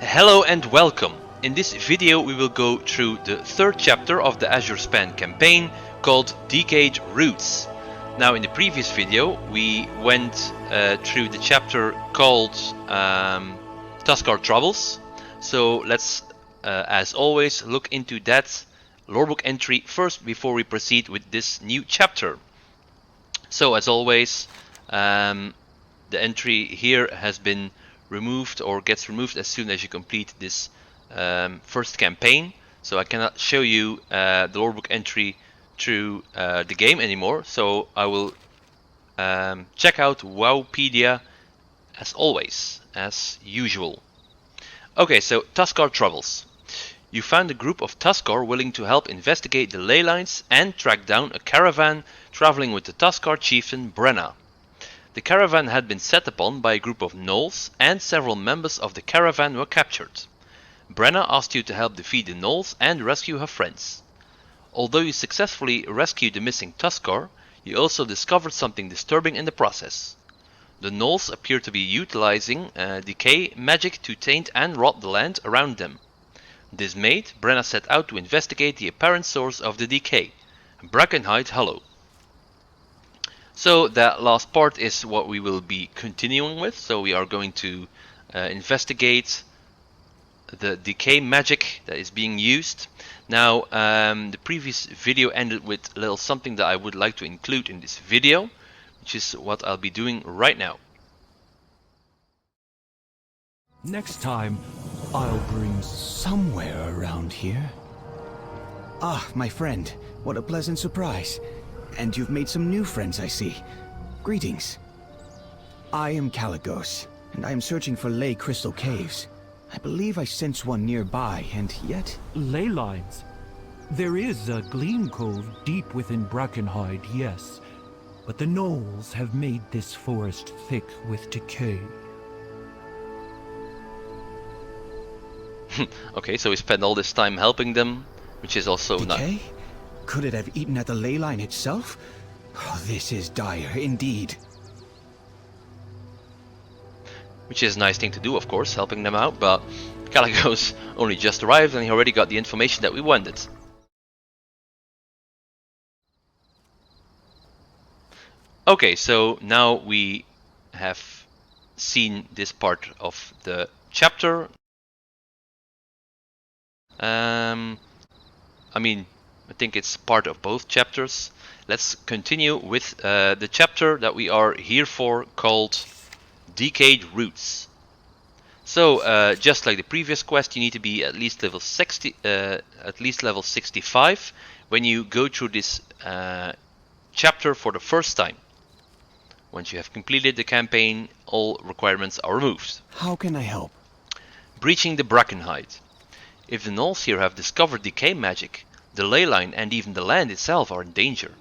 Hello and welcome. In this video we will go through the third chapter of the Azure Span campaign called Decayed Roots. Now in the previous video we went through the chapter called Tuskar Troubles. So let's as always look into that lorebook entry first before we proceed with this new chapter. So as always the entry here has been removed or gets removed as soon as you complete this first campaign. So I cannot show you the lorebook entry through the game anymore. So I will check out Wowpedia as always, as usual. Okay, so Tuskar Troubles. You found a group of Tuskar willing to help investigate the ley lines and track down a caravan traveling with the Tuskar chieftain Brenna. The caravan had been set upon by a group of gnolls, and several members of the caravan were captured. Brenna asked you to help defeat the gnolls and rescue her friends. Although you successfully rescued the missing Tuskar, you also discovered something disturbing in the process. The gnolls appear to be utilizing decay magic to taint and rot the land around them. Dismayed, Brenna set out to investigate the apparent source of the decay, Dragonflight Hollow. So that last part is what we will be continuing with. So we are going to investigate the decay magic that is being used. Now the previous video ended with a little something that I would like to include in this video, which is what I'll be doing right now. Next time, I'll bring somewhere around here. Ah, my friend, what a pleasant surprise. And you've made some new friends, I see. Greetings. I am Caligos, and I am searching for ley crystal caves. I believe I sense one nearby, and yet... Ley lines. There is a gleam cove deep within Dragonflight, yes. But the gnolls have made this forest thick with decay. Okay, so we spent all this time helping them, which is also Decay? nice. Could it have eaten at the ley line itself? Oh, this is dire, indeed. Which is a nice thing to do, of course, helping them out, but Caligos only just arrived and he already got the information that we wanted. Okay, so now we have seen this part of the chapter. I think it's part of both chapters. Let's continue with the chapter that we are here for, called Decayed Roots. So just like the previous quest, you need to be at least level 65 when you go through this chapter for the first time. Once you have completed the campaign, all requirements are removed. How can I help? Breaching the Dragonflight. If the gnolls here have discovered decay magic, the ley line and even the land itself are in danger.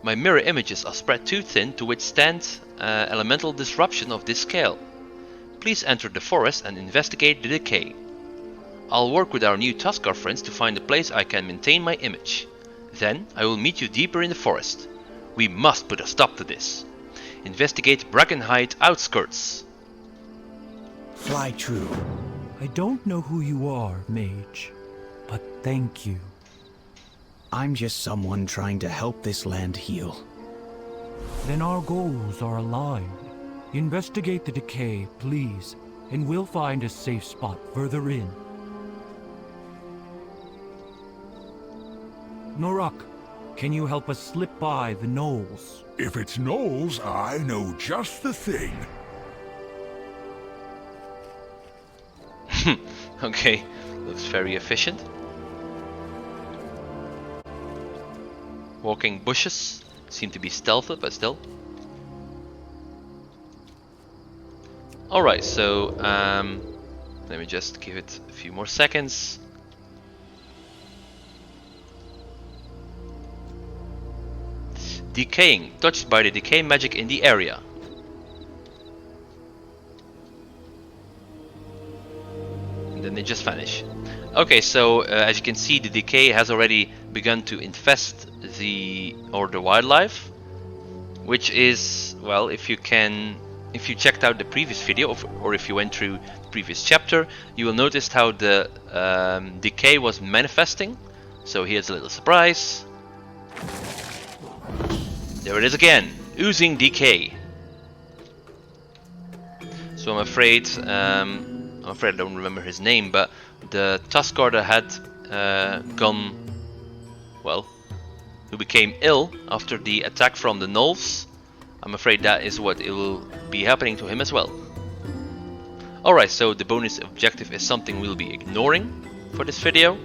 My mirror images are spread too thin to withstand elemental disruption of this scale. Please enter the forest and investigate the decay. I'll work with our new Tuskar friends to find a place I can maintain my image. Then I will meet you deeper in the forest. We must put a stop to this. Investigate Dragonflight outskirts. Fly true. I don't know who you are, mage, but thank you. I'm just someone trying to help this land heal. Then our goals are aligned. Investigate the decay, please, and we'll find a safe spot further in. Norak, can you help us slip by the gnolls? If it's gnolls, I know just the thing. Okay, looks very efficient. Walking bushes seem to be stealthy, but still. Alright, so let me just give it a few more seconds. Decaying, touched by the decay magic in the area. And then they just vanish. Okay, so as you can see, the decay has already begun to infest the wildlife, which is, well, if you can if you checked out the previous video, or if you went through the previous chapter, you will notice how the decay was manifesting. So here's a little surprise. There it is again, oozing decay. So I'm afraid I don't remember his name, but the Tuskar that had gone, well, who became ill after the attack from the Gnolls, I'm afraid that is what it will be happening to him as well. Alright, so the bonus objective is something we'll be ignoring for this video.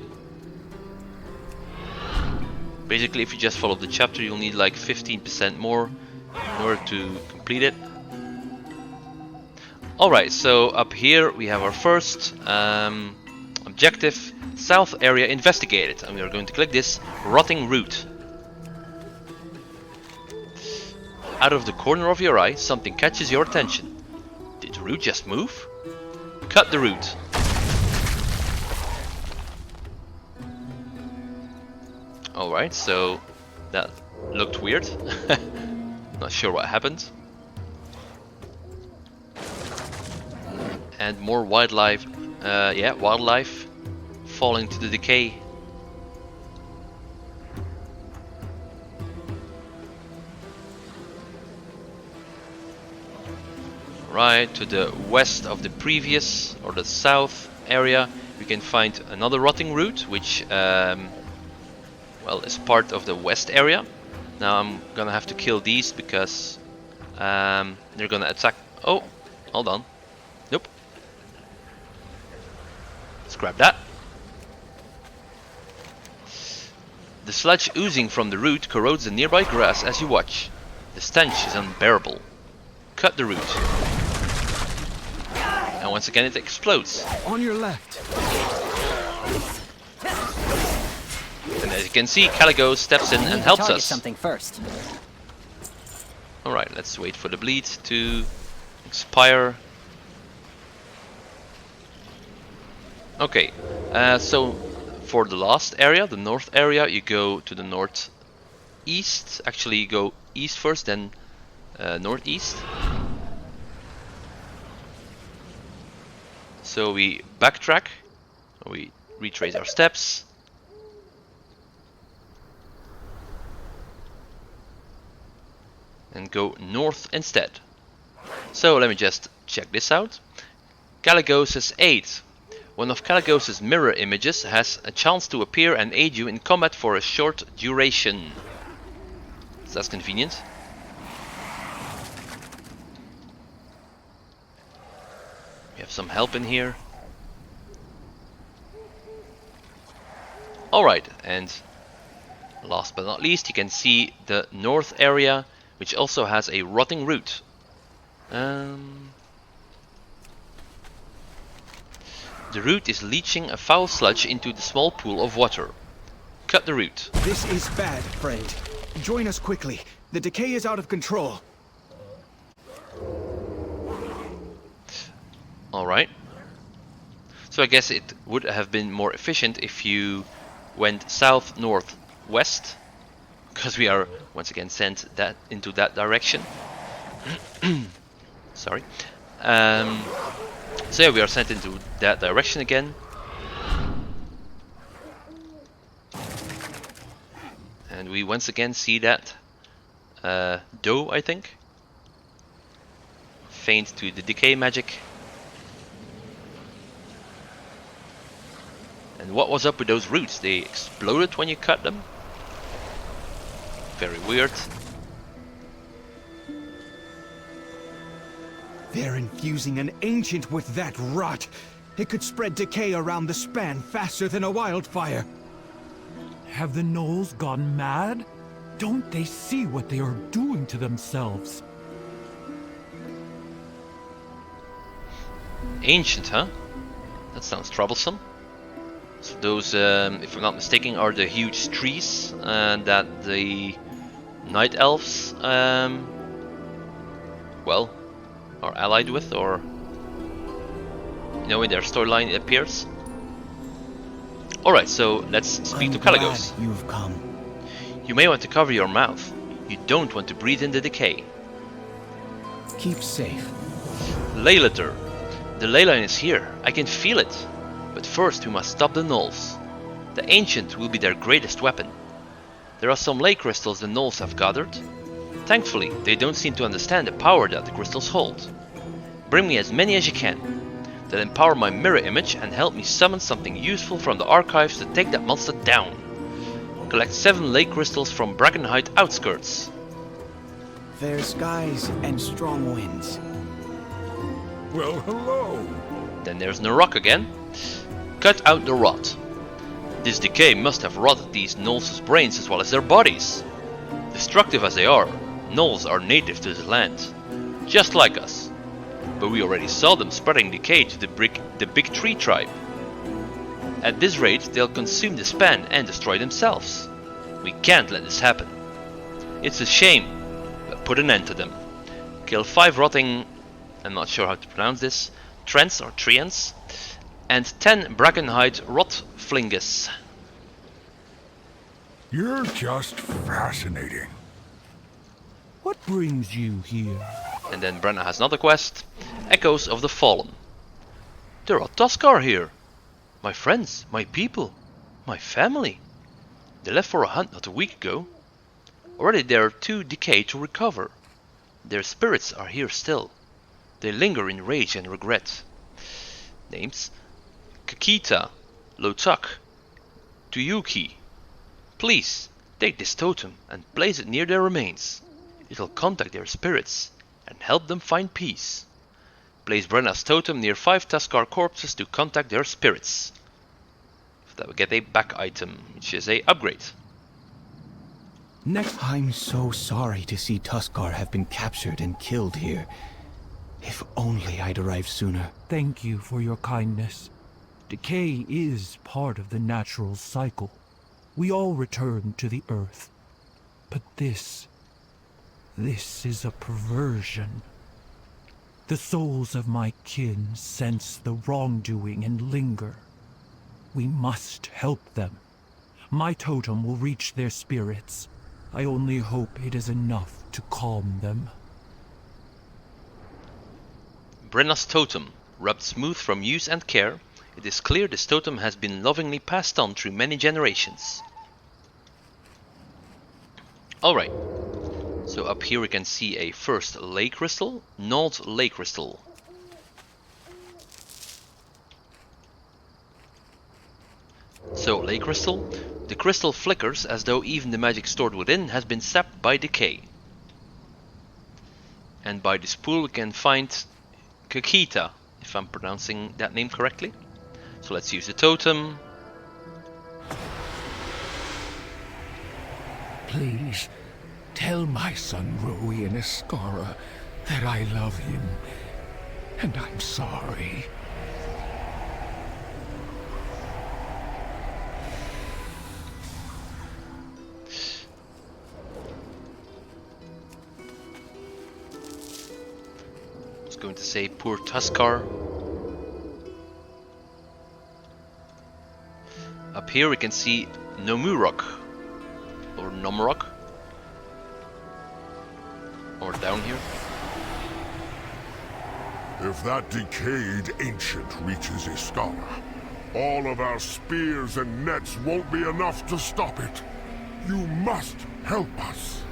Basically, if you just follow the chapter, you'll need like 15% more in order to complete it. Alright, so up here we have our first objective, South Area Investigated, and we are going to click this Rotting Root. Out of the corner of your eye, something catches your attention. Did the root just move? Cut the root. Alright, so that looked weird. Not sure what happened. And more wildlife, wildlife falling to the decay. Right, to the west of the previous, or the south area, we can find another rotting root, which well, is part of the west area. Now I'm gonna have to kill these because they're gonna attack. Oh, hold on. Nope. Let's grab that. The sludge oozing from the root corrodes the nearby grass as you watch. The stench is unbearable. Cut the root. And once again it explodes. On your left. And as you can see, Caligo steps in and helps us. Something first. Alright, let's wait for the bleed to expire. Okay, so for the last area, the north area, you go to the northeast. Actually, you go east first, then northeast. So we backtrack, we retrace our steps. And go north instead. So let me just check this out. Caligos' aid. One of Caligos' mirror images has a chance to appear and aid you in combat for a short duration. So that's convenient. We have some help in here. Alright, and last but not least, you can see the north area, which also has a rotting root. The root is leaching a foul sludge into the small pool of water. Cut the root. This is bad, friend. Join us quickly. The decay is out of control. Alright. So I guess it would have been more efficient if you went south, north, west. Because we are once again sent that into that direction. Sorry. So yeah, we are sent into that direction again. And we once again see that doe, I think. Faint to the decay magic. And what was up with those roots? They exploded when you cut them? Very weird. They're infusing an ancient with that rot. It could spread decay around the span faster than a wildfire. Have the Gnolls gone mad? Don't they see what they are doing to themselves? Ancient, huh? That sounds troublesome. So those, if I'm not mistaken, are the huge trees that the Night Elves, well, are allied with, or you know, in their storyline it appears. Alright, so let's speak to Caligos. You've come. You may want to cover your mouth. You don't want to breathe in the decay. Keep safe. Ley litter. The ley line is here. I can feel it. But first we must stop the gnolls. The ancient will be their greatest weapon. There are some ley crystals the gnolls have gathered. Thankfully, they don't seem to understand the power that the crystals hold. Bring me as many as you can. They'll empower my mirror image and help me summon something useful from the archives to take that monster down. Collect 7 ley crystals from Dragonflight outskirts. There's skies and strong winds. Well, hello. Then there's Narok again. Cut out the rot. This decay must have rotted these gnolls' brains as well as their bodies. Destructive as they are, gnolls are native to this land. Just like us. But we already saw them spreading decay to the big tree tribe. At this rate, they'll consume the span and destroy themselves. We can't let this happen. It's a shame, but put an end to them. Kill 5 rotting, I'm not sure how to pronounce this, Trents or Treants, and 10 Dragonflight Rotflingus. You're just fascinating. What brings you here? And then Brenna has another quest, Echoes of the Fallen. There are Tuskarr here. My friends, my people, my family. They left for a hunt not a week ago. Already there are 2 Decayed to recover. Their spirits are here still. They linger in rage and regret. Names: Kakita, Lotak, Tuyuki. Please, take this totem and place it near their remains. It'll contact their spirits and help them find peace. Place Brenna's totem near 5 Tuskarr corpses to contact their spirits. That will get a back item, which is a upgrade. I'm so sorry to see Tuskarr have been captured and killed here. If only I'd arrived sooner. Thank you for your kindness. Decay is part of the natural cycle. We all return to the earth. But this is a perversion. The souls of my kin sense the wrongdoing and linger. We must help them. My totem will reach their spirits. I only hope it is enough to calm them. Brenna's totem, rubbed smooth from use and care, it is clear this totem has been lovingly passed on through many generations. Alright, so up here we can see a first ley crystal, gnawed ley crystal. So, ley crystal, the crystal flickers as though even the magic stored within has been sapped by decay. And by this pool we can find Kakita, if I'm pronouncing that name correctly. So let's use the totem. Please, tell my son Rui and Escara that I love him, and I'm sorry. I was going to say poor Tuskarr. Up here we can see Nomurok, or Nomrok, or down here. If that decayed ancient reaches Escara, all of our spears and nets won't be enough to stop it. You must help us.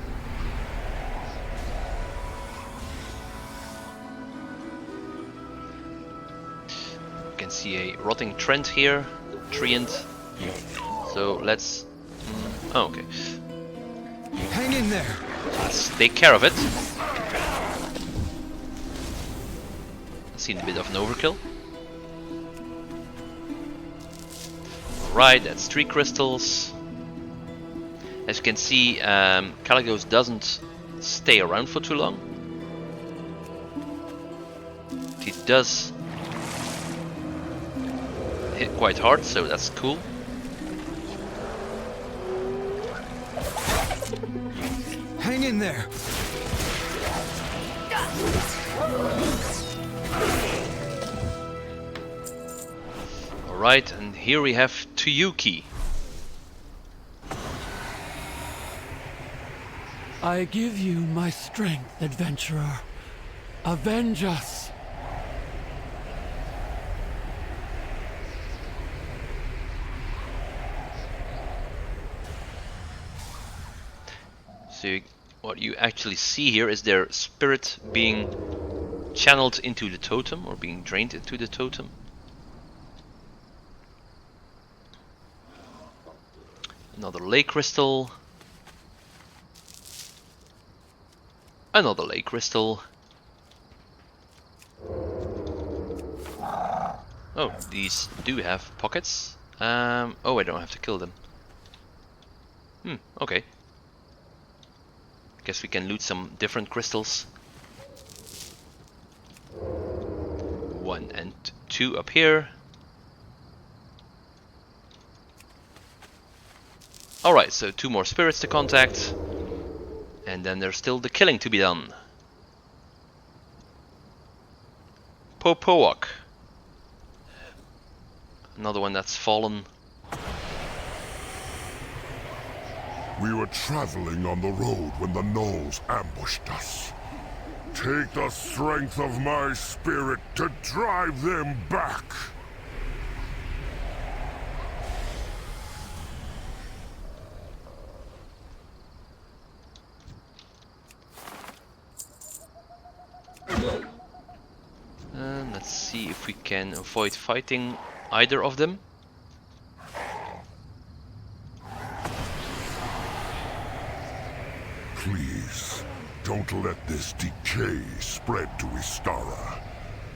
You can see a rotting Trent here, Treant. So let's... oh, okay. Hang in there. Let's take care of it. I've seen a bit of an overkill. Right, that's 3 crystals. As you can see, Kalecgos doesn't stay around for too long. He does hit quite hard, so that's cool. Hang in there. Alright, and here we have Tuyuki. I give you my strength, adventurer. Avenge us! So what you actually see here is their spirit being channeled into the totem, or being drained into the totem. Another lake crystal. Another lake crystal. Oh, these do have pockets. Oh, I don't have to kill them. Okay. Guess we can loot some different crystals. 1 and 2 up here. Alright, so 2 more spirits to contact. And then there's still the killing to be done. Popoak. Another one that's fallen. We were traveling on the road when the gnolls ambushed us. Take the strength of my spirit to drive them back. Let's see if we can avoid fighting either of them. Please, don't let this decay spread to Iskara.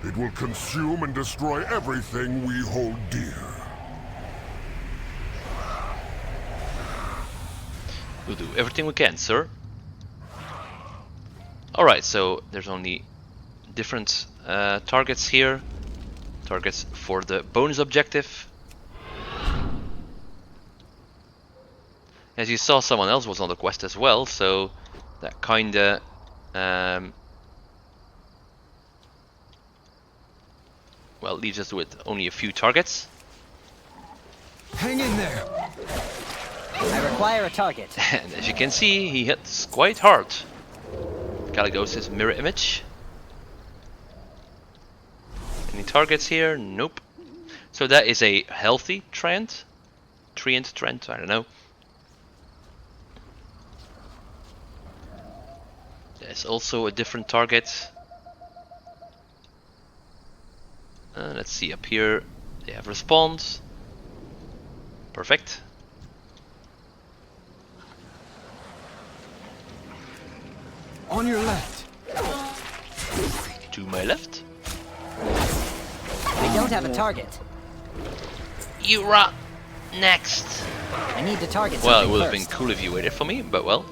It will consume and destroy everything we hold dear. We'll do everything we can, sir. Alright, so there's only different targets here. Targets for the bonus objective. As you saw, someone else was on the quest as well, so that kinda well, leaves us with only a few targets. Hang in there! I require a target. And as you can see, he hits quite hard. Caligos' mirror image. Any targets here? Nope. So that is a healthy trend. Treant trend, I don't know. There's also a different target. Let's see, up here they have respawned. Perfect. On your left! To my left. We don't have a target. You rot next. I need to target Well, it something would have been first. cool if you waited for me, but well.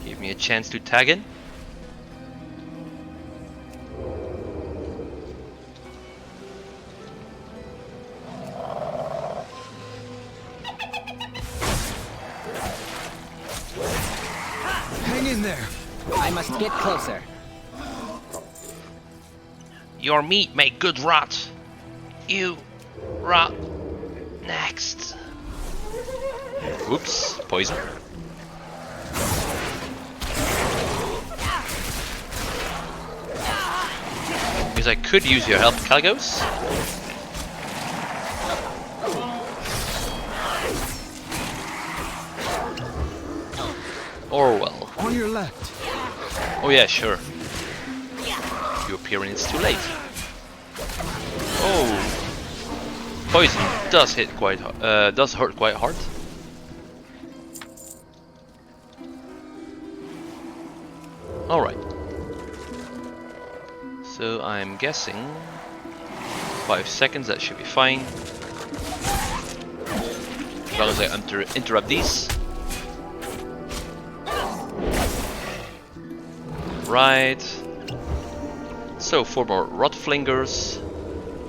Give me a chance to tag in. Hang in there! I must get closer. Your meat may good rot. You rot next. Whoops, poison. Because I could use your help, Caligos. Or well. On your left! Oh yeah, sure. You appear when it's too late. Oh, poison does hit quite, does hurt quite hard. All right. So I'm guessing 5 seconds. That should be fine. As long as I interrupt these. Right. So 4 more Rotflingers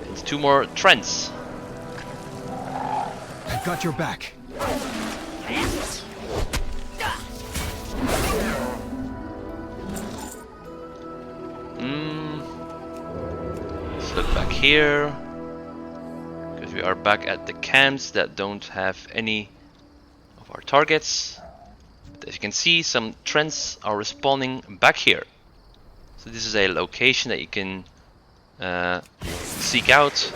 and 2 more Trents. I've got your back. Let's look back here. Because we are back at the camps that don't have any of our targets. But as you can see, some Trents are respawning back here. So this is a location that you can seek out.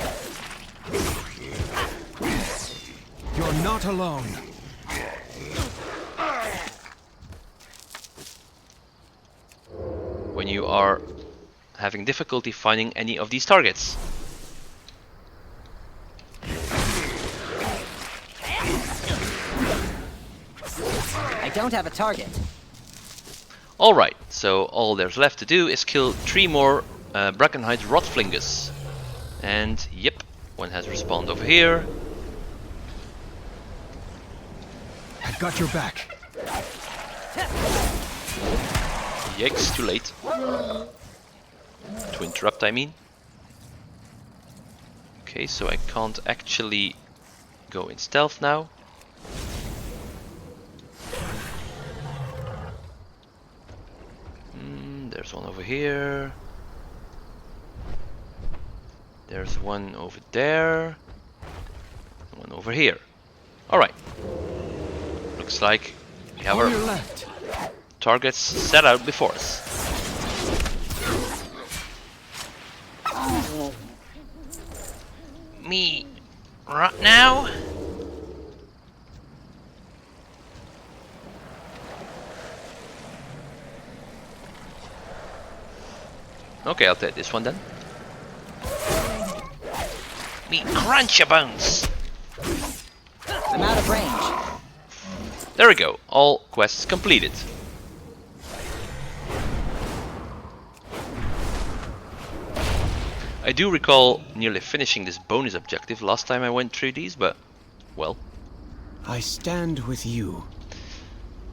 You're not alone. When you are having difficulty finding any of these targets. I don't have a target. Alright, so all there's left to do is kill 3 more Brackenhide Rotflingus. And yep, one has respawned over here. I've got your back. Yikes, too late. To interrupt, I mean. Okay, so I can't actually go in stealth now. There's one over here. There's one over there. One over here. Alright. Looks like we have our targets set out before us. Me right now? Okay, I'll take this one then. Me crunch your bones! I'm out of range. There we go, all quests completed. I do recall nearly finishing this bonus objective last time I went through these, but, well. I stand with you.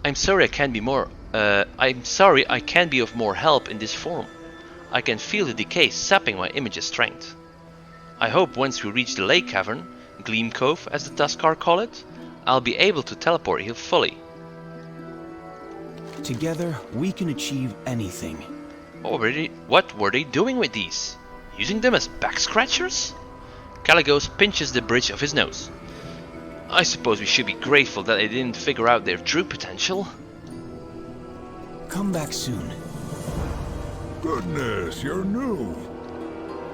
I'm sorry I can't be of more help in this form. I can feel the decay sapping my image's strength. I hope once we reach the lake cavern, Gleam Cove as the Tuskar call it, I'll be able to teleport here fully. Together, we can achieve anything. What were they doing with these? Using them as back scratchers? Caligos pinches the bridge of his nose. I suppose we should be grateful that they didn't figure out their true potential. Come back soon. Goodness, you're new.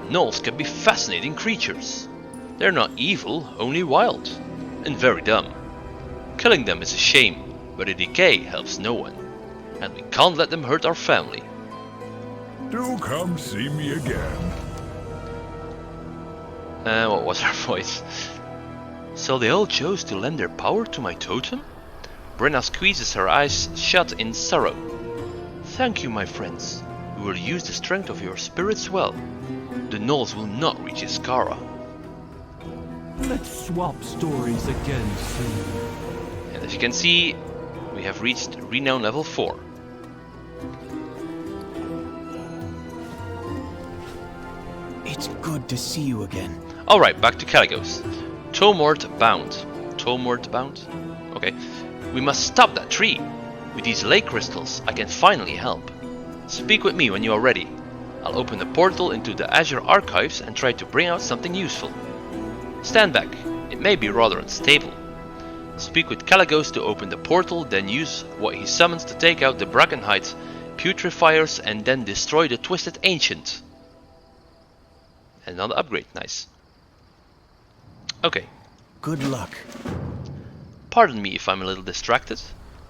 Gnolls can be fascinating creatures. They're not evil, only wild. And very dumb. Killing them is a shame, but the decay helps no one. And we can't let them hurt our family. Do come see me again. What was her voice? So they all chose to lend their power to my totem? Brenna squeezes her eyes shut in sorrow. Thank you, my friends. We will use the strength of your spirits well. The Gnolls will not reach Iskara. Let's swap stories again soon. And as you can see, we have reached renown level 4. It's good to see you again. Alright, back to Caligos. Tomort bound. Tomort bound? Okay. We must stop that tree. With these lake crystals, I can finally help. Speak with me when you are ready. I'll open the portal into the Azure archives and try to bring out something useful. Stand back. It may be rather unstable. Speak with Caligos to open the portal, then use what he summons to take out the Brackenhide putrefiers and then destroy the Twisted Ancient. Another upgrade, nice. Okay. Good luck. Pardon me if I'm a little distracted.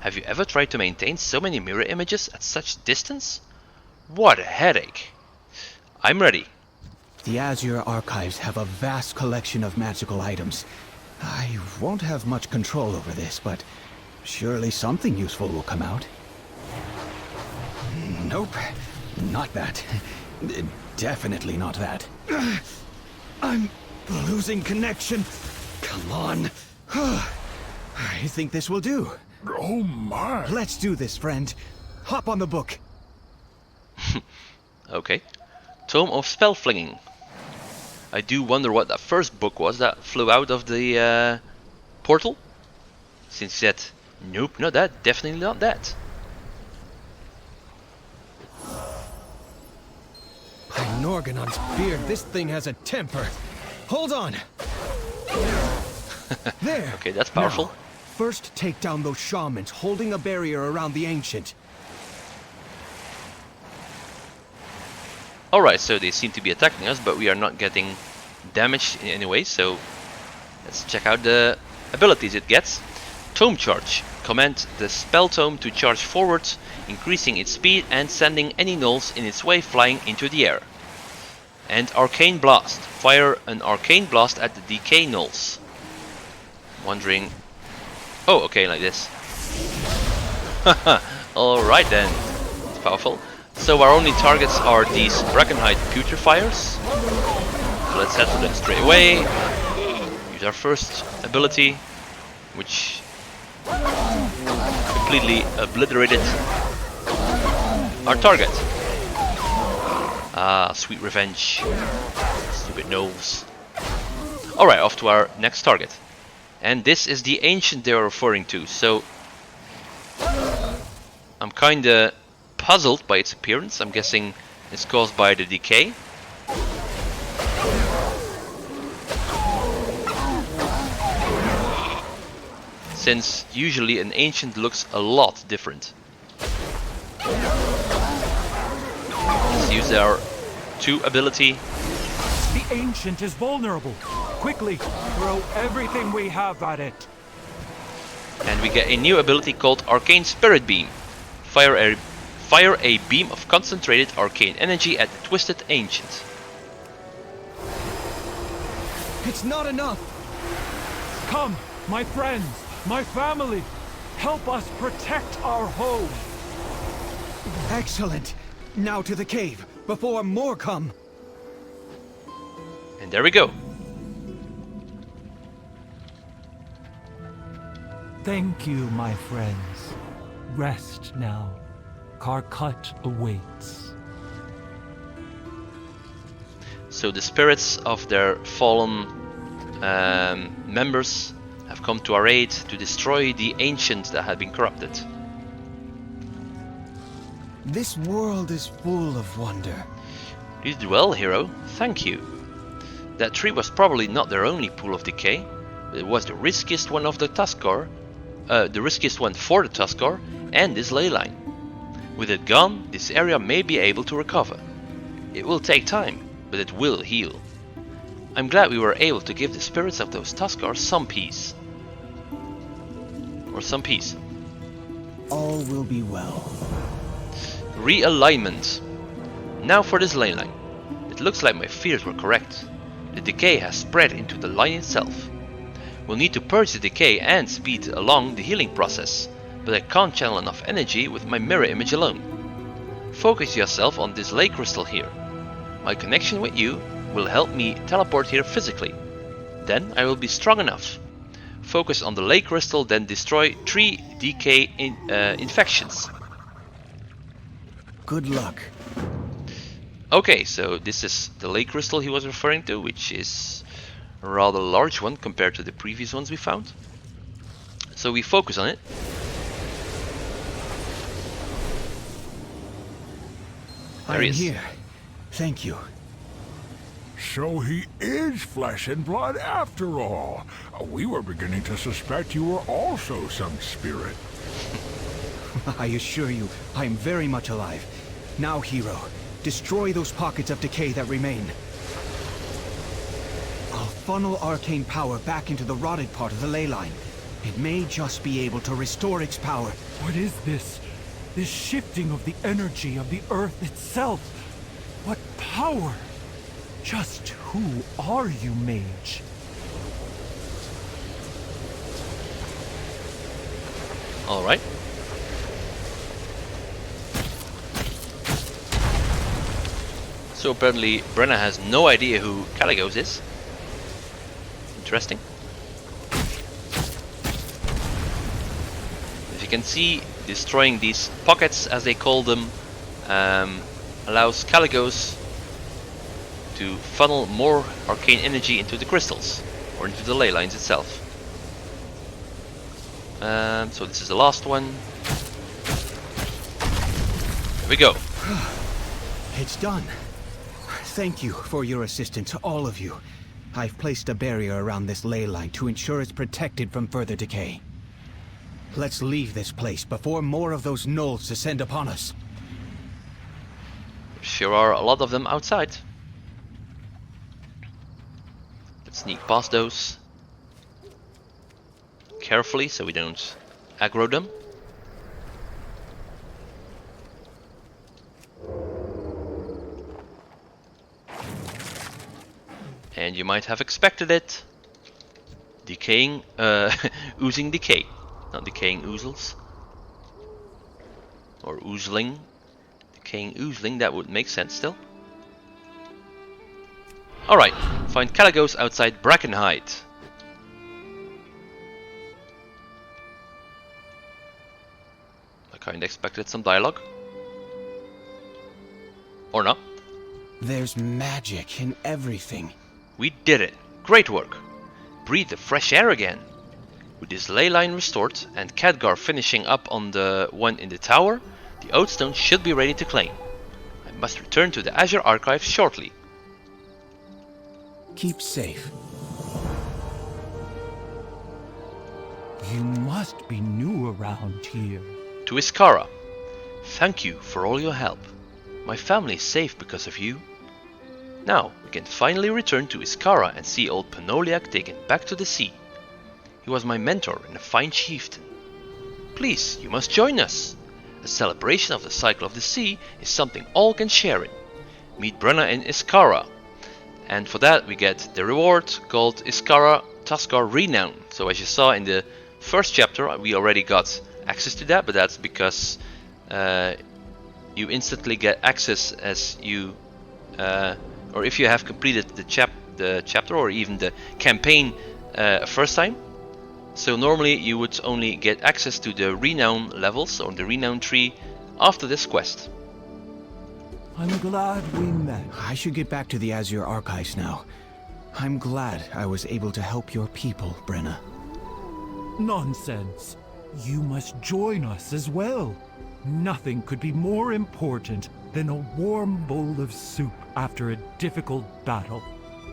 Have you ever tried to maintain so many mirror images at such distance? What a headache. I'm ready. The Azure archives have a vast collection of magical items. I won't have much control over this, but surely something useful will come out. Nope, not that. Definitely not that. I'm losing connection. Come on. I think this will do. Oh my. Let's do this, friend. Hop on the book. Okay. Tome of Spell Flinging. I do wonder what that first book was that flew out of the portal. Since you said, nope, not that, definitely not that. By Norganon's beard, this thing has a temper. Hold on. There. Okay, that's powerful. Now, first take down those shamans holding a barrier around the Ancient. Alright, so they seem to be attacking us, but we are not getting damaged in any way, so let's check out the abilities it gets. Tome Charge. Command the spell tome to charge forward, increasing its speed and sending any gnolls in its way flying into the air. And Arcane Blast. Fire an Arcane Blast at the Decay gnolls. Wondering... Oh, okay, like this. Alright then. It's powerful. So our only targets are these Dragonflight Putrefiers. So let's head for them straight away. Use our first ability, which completely obliterated our target. Ah, sweet revenge. Stupid gnolls. Alright, off to our next target. And this is the ancient they are referring to, so I'm kinda puzzled by its appearance. I'm guessing it's caused by the decay. Since usually an ancient looks a lot different. Let's use our 2 ability. The ancient is vulnerable. Quickly, throw everything we have at it. And we get a new ability called Arcane Spirit Beam. Fire a beam of concentrated arcane energy at the twisted ancient. It's not enough! Come, my friends, my family, help us protect our home. Excellent! Now to the cave, before more come! And there we go. Thank you, my friends. Rest now. Karkut awaits. So the spirits of their fallen members have come to our aid to destroy the ancient that had been corrupted. This world is full of wonder. You did well, hero. Thank you. That tree was probably not their only pool of decay, but it was the riskiest one of the Tuskar, the riskiest one for the Tuskar and this ley line. With it gone, this area may be able to recover. It will take time, but it will heal. I'm glad we were able to give the spirits of those Tuskars some peace. Or some peace. All will be well. Realignment. Now for this ley line. It looks like my fears were correct. The decay has spread into the line itself. We'll need to purge the decay and speed along the healing process, but I can't channel enough energy with my mirror image alone. Focus yourself on this ley crystal here. My connection with you will help me teleport here physically. Then I will be strong enough. Focus on the ley crystal, then destroy 3 decay infections. Good luck. Okay, so this is the ley crystal he was referring to, which is a rather large one compared to the previous ones we found. So we focus on it. There he is. I'm here. Thank you. So he is flesh and blood after all. We were beginning to suspect you were also some spirit. I assure you, I am very much alive. Now, hero, destroy those pockets of decay that remain. I'll funnel arcane power back into the rotted part of the ley line. It may just be able to restore its power. What is this? This shifting of the energy of the earth itself. What power? Just who are you, mage? Alright. So apparently Brenna has no idea who Caligos is. Interesting. As you can see, destroying these pockets, as they call them, allows Caligos to funnel more arcane energy into the crystals, or into the ley lines itself. So this is the last one. Here we go. It's done. Thank you for your assistance, all of you. I've placed a barrier around this ley line to ensure it's protected from further decay. Let's leave this place before more of those gnolls descend upon us. Sure are a lot of them outside. Let's sneak past those carefully so we don't aggro them. And you might have expected it. Decaying, oozing decay. Not decaying oozles. Or oozling. Decaying oozling, that would make sense still. Alright, find Caligos outside Dragonflight. I kinda expected some dialogue. Or not. There's magic in everything. We did it. Great work. Breathe the fresh air again. With this ley line restored and Khadgar finishing up on the one in the tower, the Oathstone should be ready to claim. I must return to the Azure archives shortly. Keep safe. You must be new around here. To Iskara. Thank you for all your help. My family is safe because of you. Now we can finally return to Iskara and see old Panoliak taken back to the sea. He was my mentor and a fine chieftain. Please, you must join us. A celebration of the cycle of the sea is something all can share in. Meet Brenna in Iskara. And for that we get the reward called Iskara Tuskar Renown. So as you saw in the first chapter, we already got access to that, but that's because you instantly get access as you or if you have completed the chapter or even the campaign first time. So normally you would only get access to the renown levels or the renown tree after this quest. I'm glad we met. I should get back to the Azure archives now. I'm glad I was able to help your people, Brenna. Nonsense. You must join us as well. Nothing could be more important than a warm bowl of soup after a difficult battle.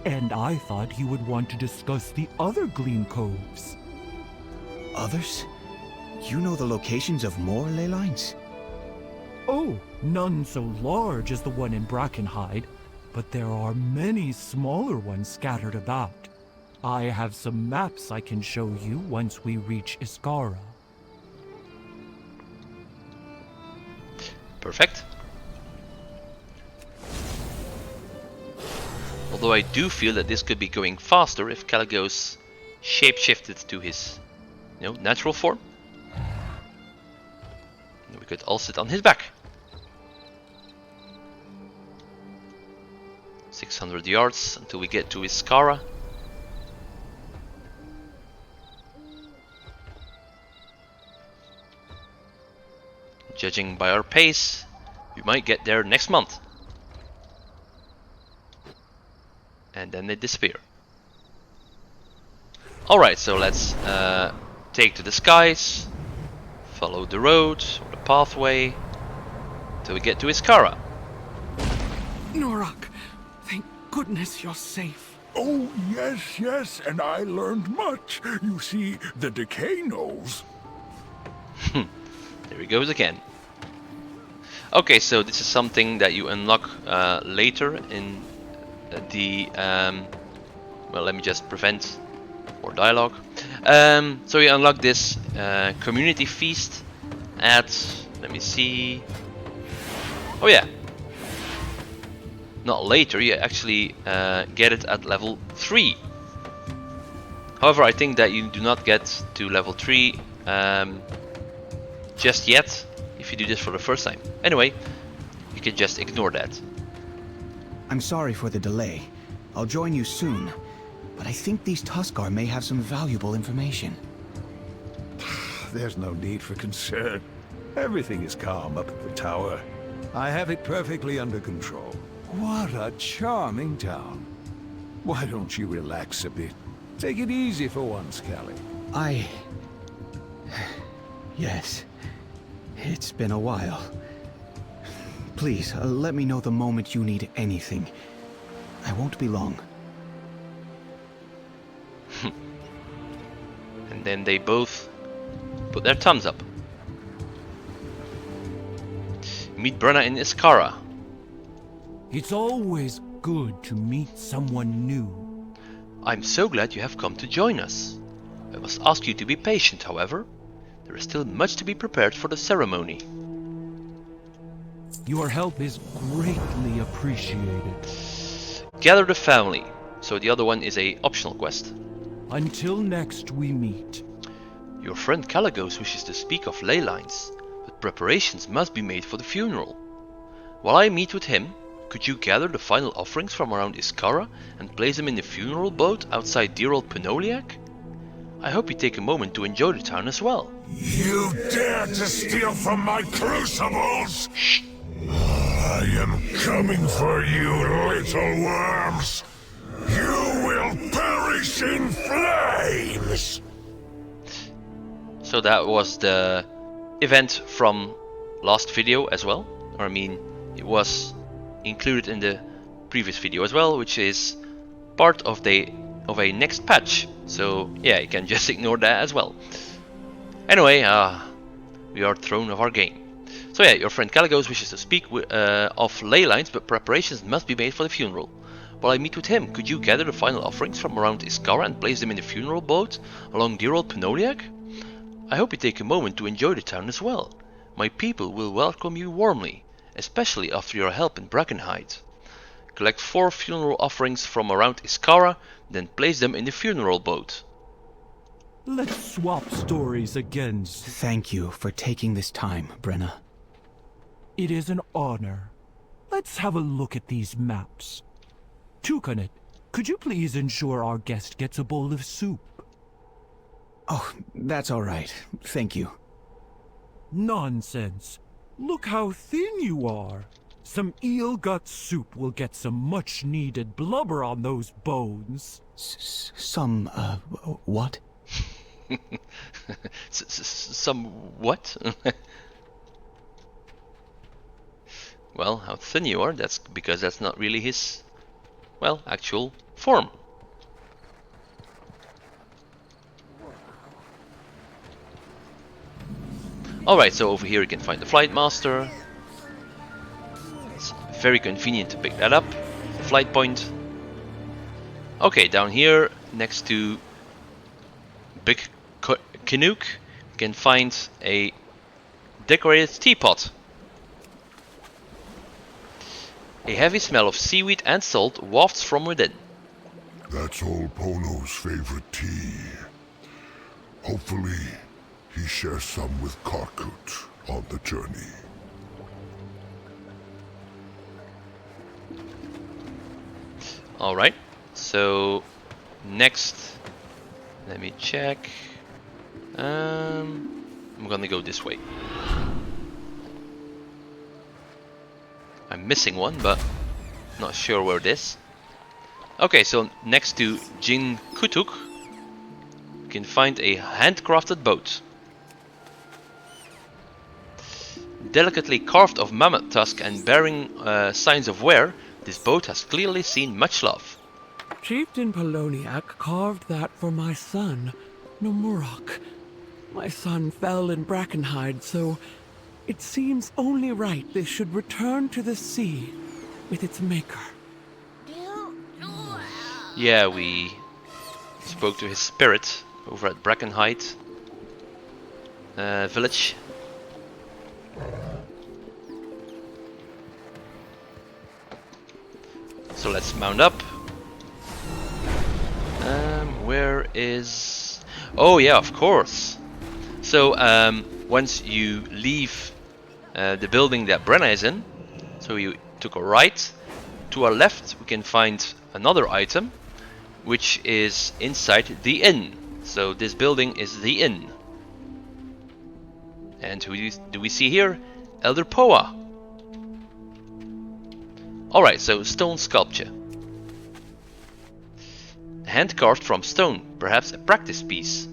And I thought you would want to discuss the other Gleam Coves. Others? You know the locations of more ley lines? Oh, none so large as the one in Dragonflight, but there are many smaller ones scattered about. I have some maps I can show you once we reach Iskara. Perfect. Although I do feel that this could be going faster if Caligos shapeshifted to his, natural form. We could all sit on his back. 600 yards until we get to Iskara. Judging by our pace, we might get there next month. And then they disappear. Alright, so let's take to the skies, follow the road, or the pathway, till we get to Iskara. Norak, thank goodness you're safe. Oh, yes, and I learned much. You see, the Decay knows. There he goes again. Okay, so this is something that you unlock later in the... well, let me just prevent more dialogue. So you unlock this community feast at... let me see... oh yeah. Not later, you actually get it at level 3. However, I think that you do not get to level 3 just yet if you do this for the first time. Anyway, you can just ignore that. I'm sorry for the delay. I'll join you soon. But I think these Tuskar may have some valuable information. There's no need for concern. Everything is calm up at the tower. I have it perfectly under control. What a charming town. Why don't you relax a bit? Take it easy for once, Callie. Yes. It's been a while. Please, let me know the moment you need anything. I won't be long. And then they both put their thumbs up. Meet Brenna in Iskara. It's always good to meet someone new. I'm so glad you have come to join us. I must ask you to be patient, however. There is still much to be prepared for the ceremony. Your help is greatly appreciated. Gather the family. So the other one is a optional quest. Until next we meet. Your friend Caligos wishes to speak of ley lines, but preparations must be made for the funeral. While I meet with him, could you gather the final offerings from around Iskara and place them in the funeral boat outside dear old Penoliak? I hope you take a moment to enjoy the town as well. You dare to steal from my crucibles? Shh. I am coming for you, little worms. You will perish in flames! So that was the event from last video as well. Or I mean, it was included in the previous video as well, which is part of a next patch. So yeah, you can just ignore that as well. Anyway, we are thrown off our game. So yeah, your friend Caligos wishes to speak of ley lines, but preparations must be made for the funeral. While I meet with him, could you gather the final offerings from around Iskara and place them in the funeral boat along dear old Penoliak? I hope you take a moment to enjoy the town as well. My people will welcome you warmly, especially after your help in Dragonflight. Collect 4 funeral offerings from around Iskara, then place them in the funeral boat. Let's swap stories again. Thank you for taking this time, Brenna. It is an honor. Let's have a look at these maps. Tukanet, could you please ensure our guest gets a bowl of soup? Oh, that's all right. Thank you. Nonsense. Look how thin you are. Some eel gut soup will get some much-needed blubber on those bones. What? Some what? Well, how thin you are, that's because that's not really his, well, actual form. Alright, so over here you can find the Flight Master. It's very convenient to pick that up, the flight point. Okay, down here, next to Big Canuck, you can find a decorated teapot. A heavy smell of seaweed and salt wafts from within. That's old Pono's favorite tea. Hopefully, he shares some with Karkut on the journey. Alright, so next, let me check. I'm gonna go this way. I'm missing one, but not sure where it is. Okay, so next to Jin Kutuk, you can find a handcrafted boat. Delicately carved of mammoth tusk and bearing signs of wear, this boat has clearly seen much love. Chieftain Poloniak carved that for my son, Nomurok. My son fell in Brackenhide, so it seems only right this should return to the sea with its maker. Yeah, we spoke to his spirit over at Brackenhide village. So let's mount up. Where is... Oh yeah, of course. So once you leave the building that Brenna is in, so you took a right, to our left we can find another item, which is inside the inn. So this building is the inn. And who do we see here? Elder Poa. Alright, so stone sculpture. Hand carved from stone, perhaps a practice piece.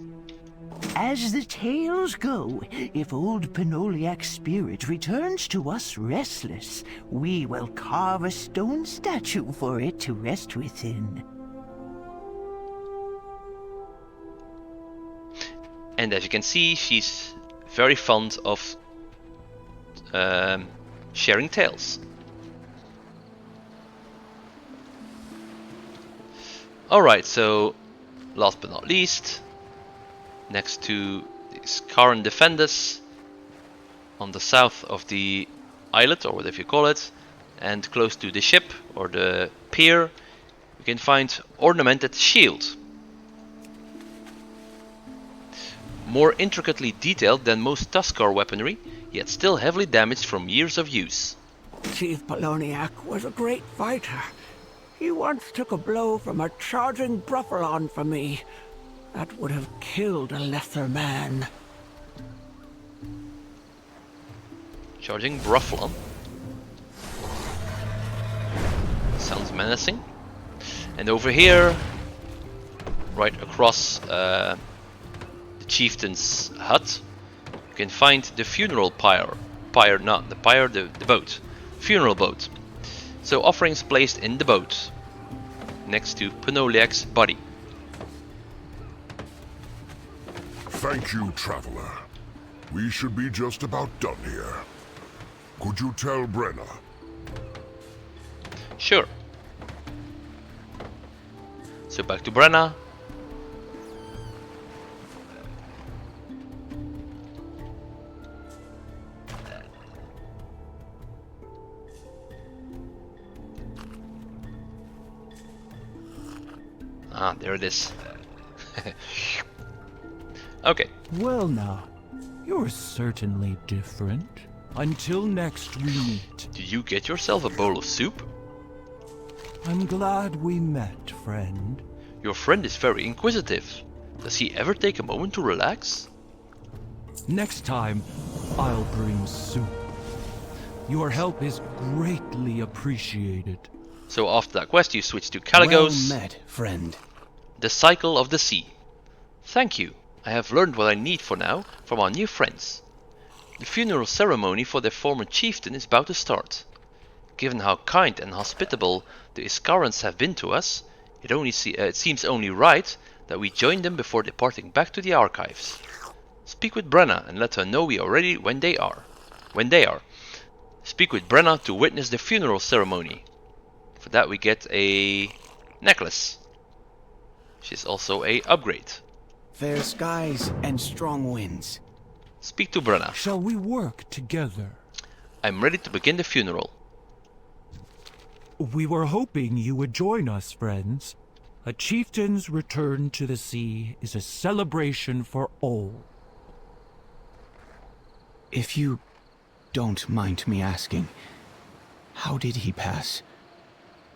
As the tales go, if old Penoliak's spirit returns to us restless, we will carve a stone statue for it to rest within. And as you can see, she's very fond of sharing tales. Alright, so last but not least, next to the Scaran Defenders on the south of the islet, or whatever you call it, and close to the ship or the pier, you can find ornamented shield. More intricately detailed than most Tuscar weaponry, yet still heavily damaged from years of use. Chief Poloniac was a great fighter. He once took a blow from a charging Bruffalon for me. That would have killed a lesser man. Charging Bruffalon. Sounds menacing. And over here, right across the chieftain's hut, you can find the funeral pyre. Not the pyre, the boat. Funeral boat. So offerings placed in the boat, next to Penoliac's body. Thank you, traveler. We should be just about done here. Could you tell Brenna? Sure. So back to Brenna. Ah, there it is. Okay. Well now, you're certainly different. Until next we meet. Did you get yourself a bowl of soup? I'm glad we met, friend. Your friend is very inquisitive. Does he ever take a moment to relax? Next time, I'll bring soup. Your help is greatly appreciated. So after that quest you switch to Caligos, Well met, friend. the cycle of the sea. Thank you. I have learned what I need for now from our new friends. The funeral ceremony for their former chieftain is about to start. Given how kind and hospitable the Iskarans have been to us, it seems only right that we join them before departing back to the archives. Speak with Brenna and let her know we are ready when they are. Speak with Brenna to witness the funeral ceremony. For that we get a necklace, which is also a upgrade. Fair skies and strong winds. Speak to Brenna. Shall we work together? I'm ready to begin the funeral. We were hoping you would join us, friends. A chieftain's return to the sea is a celebration for all. If you don't mind me asking, how did he pass?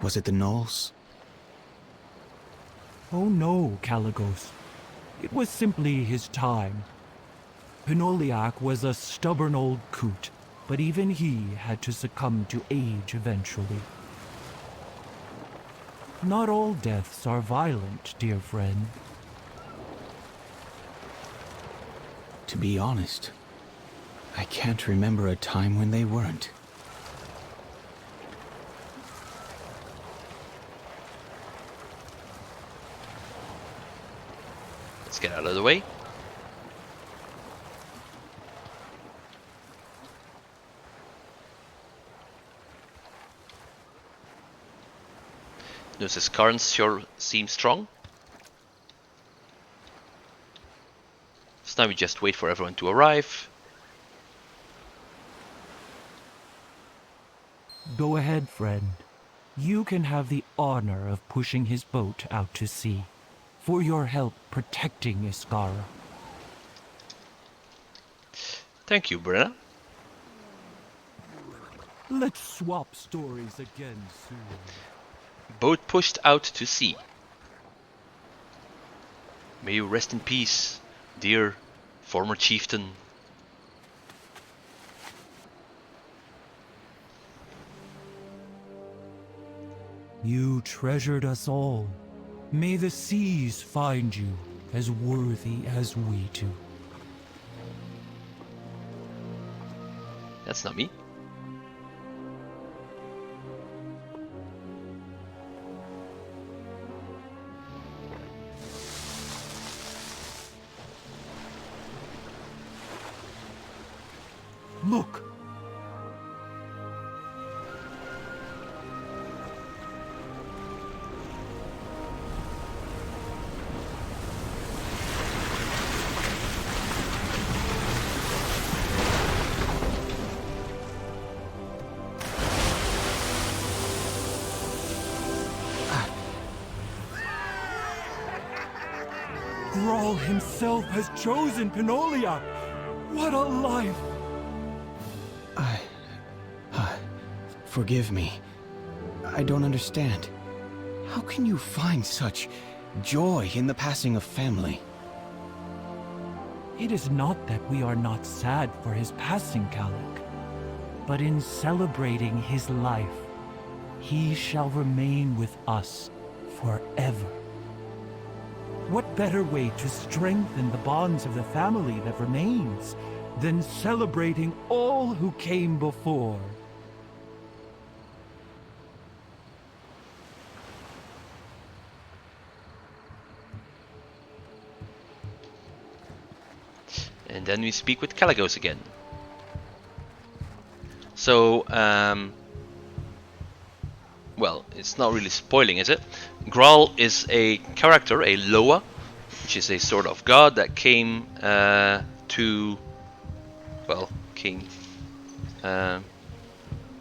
Was it the gnolls? Oh no, Caligos. It was simply his time. Penoliac was a stubborn old coot, but even he had to succumb to age eventually. Not all deaths are violent, dear friend. To be honest, I can't remember a time when they weren't. Let's get out of the way. Those Iskarans sure seem strong. So now we just wait for everyone to arrive. Go ahead, friend. You can have the honor of pushing his boat out to sea, for your help protecting Iskara. Thank you, Brenna. Let's swap stories again soon. Boat pushed out to sea. May you rest in peace, dear former chieftain. You treasured us all. May the seas find you as worthy as we do. That's not me. Look! Grawl himself has chosen Penolia. What a life! Forgive me. I don't understand. How can you find such joy in the passing of family? It is not that we are not sad for his passing, Kalik, but in celebrating his life, he shall remain with us forever. What better way to strengthen the bonds of the family that remains than celebrating all who came before? And then we speak with Kalecgos again. So, well, it's not really spoiling, is it? Grawl is a character, a Loa, which is a sort of god that came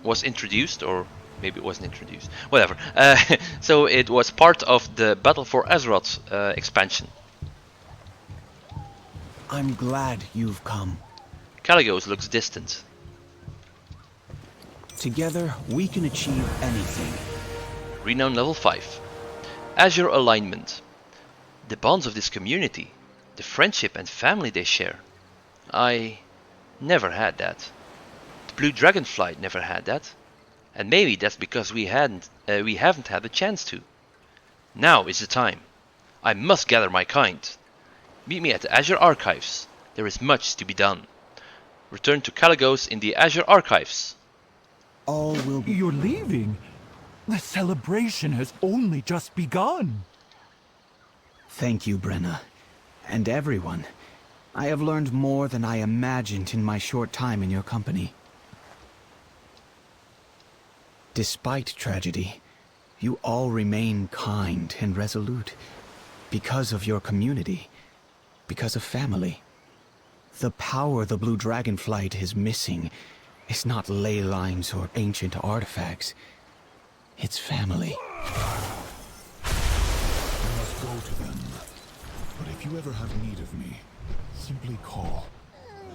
was introduced, or maybe it wasn't introduced, whatever. So it was part of the Battle for Azeroth expansion. I'm glad you've come. Kalecgos looks distant. Together, we can achieve anything. Renown level 5. Azure alignment. The bonds of this community, the friendship and family they share. I never had that. The blue Dragonflight never had that. And maybe that's because we haven't had the chance to. Now is the time. I must gather my kind. Meet me at the Azure Archives. There is much to be done. Return to Kalecgos in the Azure Archives. All will be... You're leaving? The celebration has only just begun. Thank you, Brenna. And everyone. I have learned more than I imagined in my short time in your company. Despite tragedy, you all remain kind and resolute. Because of your community. Because of family. The power the blue Dragonflight is missing is not ley lines or ancient artifacts. It's family. I must go to them. But if you ever have need of me, simply call.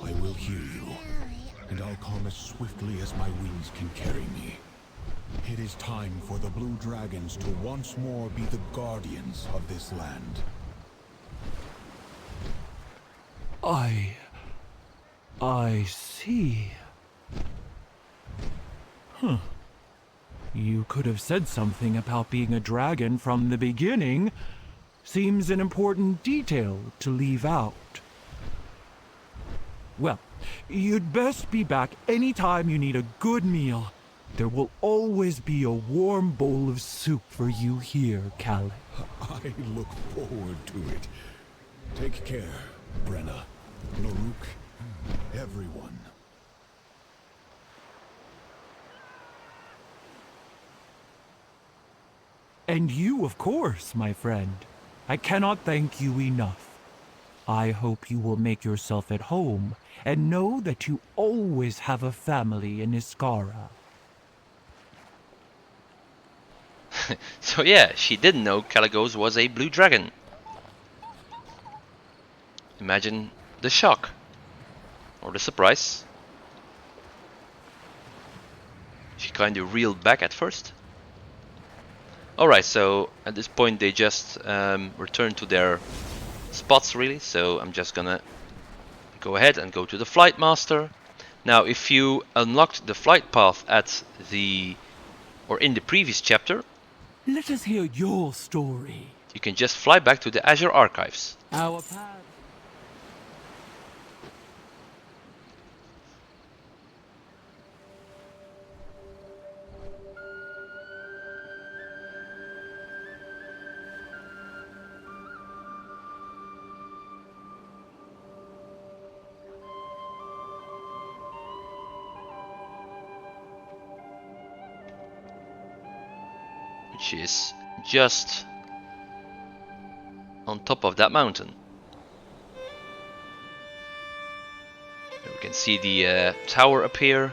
I will hear you. And I'll come as swiftly as my wings can carry me. It is time for the blue dragons to once more be the guardians of this land. I see. Huh. You could have said something about being a dragon from the beginning. Seems an important detail to leave out. Well, you'd best be back anytime you need a good meal. There will always be a warm bowl of soup for you here, Kalik. I look forward to it. Take care, Brenna, Laruk, everyone. And you, of course, my friend. I cannot thank you enough. I hope you will make yourself at home and know that you always have a family in Iskara. So yeah, she didn't know Kalecgos was a blue dragon. Imagine the shock. Or the surprise. She kind of reeled back at first. Alright, so at this point they just return to their spots really. So I'm just gonna go ahead and go to the Flight Master. Now if you unlocked the flight path at the... or in the previous chapter, Let us hear your story. you can just fly back to the Azure Archives. Our path. Which is just on top of that mountain. There we can see the tower up here.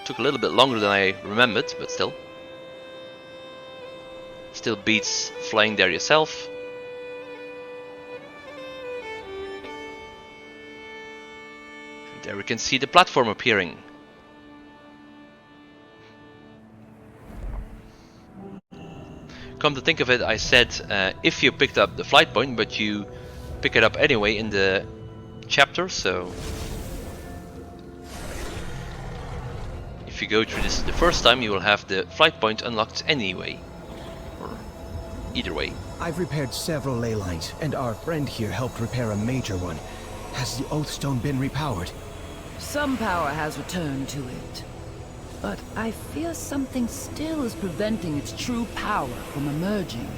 Took a little bit longer than I remembered, but still. Still beats flying there yourself. And there we can see the platform appearing. Come to think of it, I said if you picked up the flight point, but you pick it up anyway in the chapter, so if you go through this the first time, you will have the flight point unlocked anyway, or either way. I've repaired several ley lines, and our friend here helped repair a major one. Has the Oathstone been repowered? Some power has returned to it, but I fear something still is preventing its true power from emerging.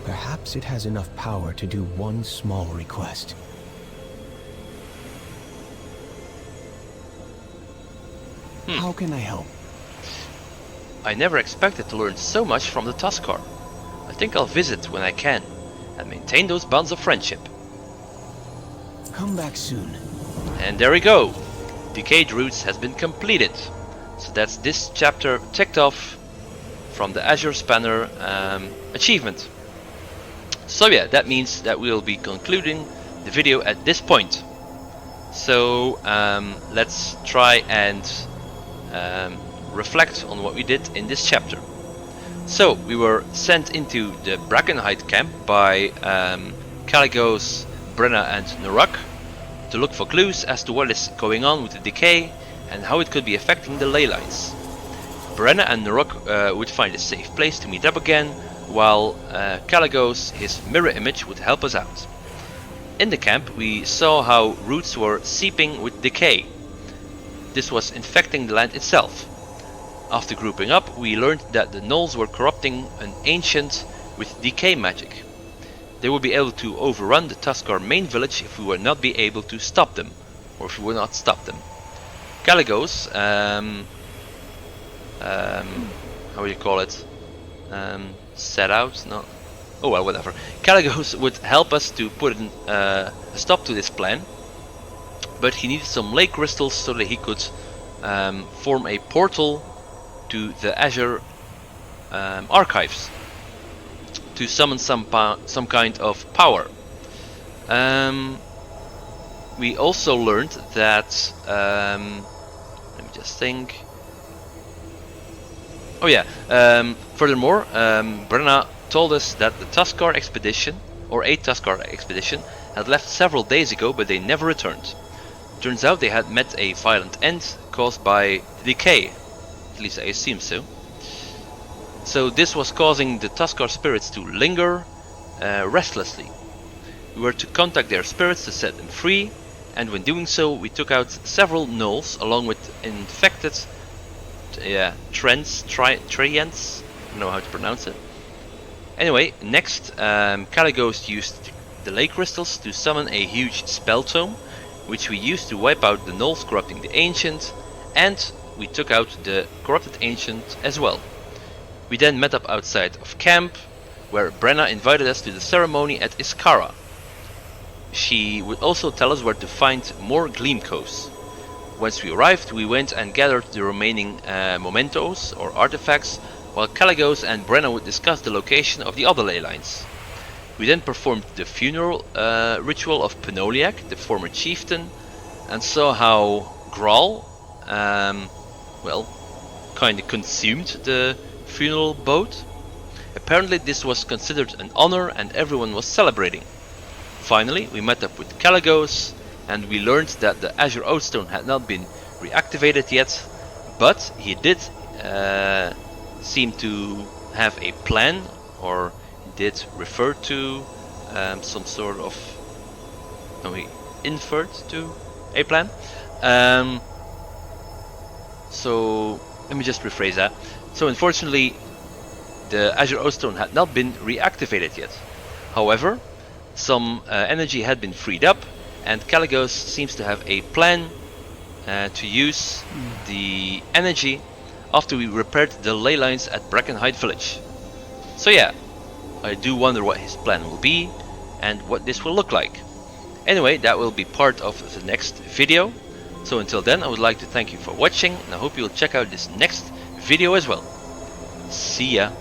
Perhaps it has enough power to do one small request. How can I help? I never expected to learn so much from the Tuskar. I think I'll visit when I can, and maintain those bonds of friendship. Come back soon. And there we go! Decayed Roots has been completed. So that's this chapter ticked off from the Azure Spanner achievement. So yeah, that means that we'll be concluding the video at this point. So let's try and reflect on what we did in this chapter. So we were sent into the Dragonflight camp by Kaligos, Brenna and Naruk to look for clues as to what is going on with the decay and how it could be affecting the ley lines. Brenna and Naruk would find a safe place to meet up again, while Kaligos, his mirror image, would help us out. In the camp we saw how roots were seeping with decay. This was infecting the land itself. After grouping up, we learned that the gnolls were corrupting an ancient with decay magic. They would be able to overrun the Tuskar main village if we would not be able to stop them, or if we would not stop them. Kaligos, how do you call it? Set out? No. Oh well, whatever. Kaligos would help us to put a stop to this plan, but he needed some ley crystals so that he could form a portal to the Azure archives to summon some kind of power. We also learned that let me just think. Oh yeah. Furthermore, Brenna told us that the Tuskar expedition, or a Tuskar expedition, had left several days ago, but they never returned. Turns out they had met a violent end caused by the decay. At least I assume so. So this was causing the Tuskar spirits to linger restlessly. We were to contact their spirits to set them free, and when doing so we took out several gnolls along with infected treants, I don't know how to pronounce it. Anyway, next Kaligos used the ley crystals to summon a huge spell tome, which we used to wipe out the gnolls corrupting the ancient, and we took out the corrupted ancient as well. We then met up outside of camp, where Brenna invited us to the ceremony at Iskara. She would also tell us where to find more Gleamcoes. Once we arrived, we went and gathered the remaining mementos or artifacts, while Kaligos and Brenna would discuss the location of the other ley lines. We then performed the funeral ritual of Penoliak, the former chieftain, and saw how Graal, well, kinda consumed the funeral boat. Apparently this was considered an honor and everyone was celebrating. Finally, we met up with Kaligos, and we learned that the Azure Oathstone had not been reactivated yet, but he did seem to have a plan, or did refer to some sort of, no, he inferred to a plan. So let me just rephrase that. So unfortunately the Azure Oathstone had not been reactivated yet. However, some energy had been freed up, and Kaligos seems to have a plan to use the energy after we repaired the ley lines at Dragonflight village. So yeah, I do wonder what his plan will be and what this will look like. Anyway, that will be part of the next video. So until then, I would like to thank you for watching, and I hope you'll check out this next video as well. See ya!